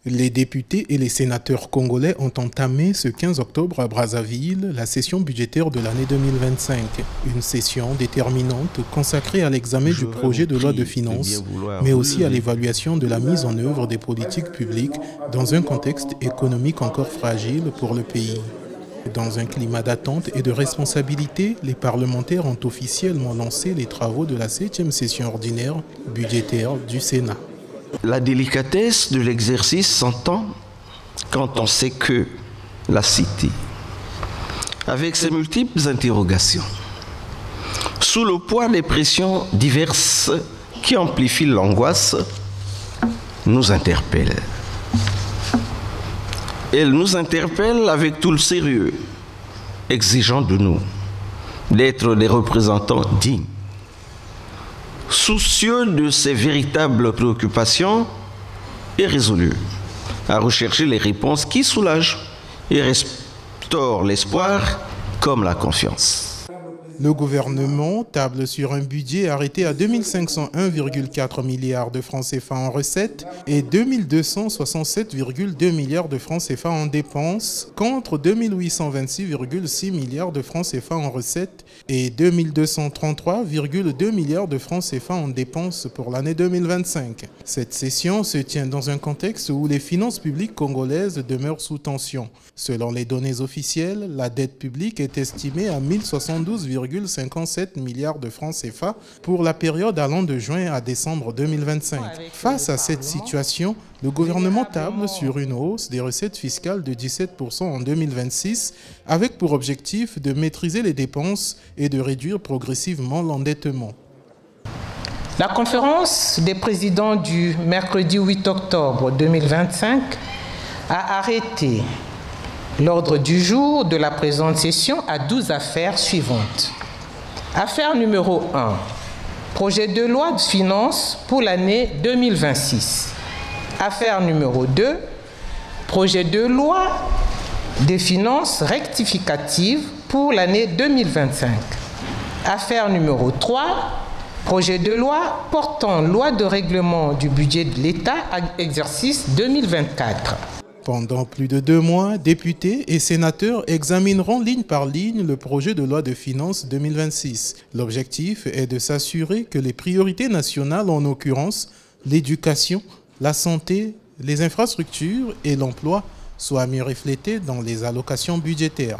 Les députés et les sénateurs congolais ont entamé ce 15 octobre à Brazzaville la session budgétaire de l'année 2025. Une session déterminante consacrée à l'examen du projet de loi de finances, mais aussi à l'évaluation de la mise en œuvre des politiques publiques dans un contexte économique encore fragile pour le pays. Dans un climat d'attente et de responsabilité, les parlementaires ont officiellement lancé les travaux de la 7e session ordinaire budgétaire du Sénat. La délicatesse de l'exercice s'entend quand on sait que la cité, avec ses multiples interrogations, sous le poids des pressions diverses qui amplifient l'angoisse, nous interpelle. Elle nous interpelle avec tout le sérieux, exigeant de nous d'être des représentants dignes, soucieux de ses véritables préoccupations et résolus à rechercher les réponses qui soulagent et restaurent l'espoir comme la confiance. Le gouvernement table sur un budget arrêté à 2501,4 milliards de francs CFA en recettes et 2267,2 milliards de francs CFA en dépenses, contre 2826,6 milliards de francs CFA en recettes et 2233,2 milliards de francs CFA en dépenses pour l'année 2025. Cette session se tient dans un contexte où les finances publiques congolaises demeurent sous tension. Selon les données officielles, la dette publique est estimée à 1072,57 milliards de francs CFA pour la période allant de juin à décembre 2025. Face à cette situation, le gouvernement table sur une hausse des recettes fiscales de 17% en 2026, avec pour objectif de maîtriser les dépenses et de réduire progressivement l'endettement. La conférence des présidents du mercredi 8 octobre 2025 a arrêté l'ordre du jour de la présente session à 12 affaires suivantes. Affaire numéro 1. Projet de loi de finances pour l'année 2026. Affaire numéro 2. Projet de loi des finances rectificatives pour l'année 2025. Affaire numéro 3. Projet de loi portant loi de règlement du budget de l'État à exercice 2024. Pendant plus de 2 mois, députés et sénateurs examineront ligne par ligne le projet de loi de finances 2026. L'objectif est de s'assurer que les priorités nationales, en l'occurrence l'éducation, la santé, les infrastructures et l'emploi, soient mieux reflétées dans les allocations budgétaires.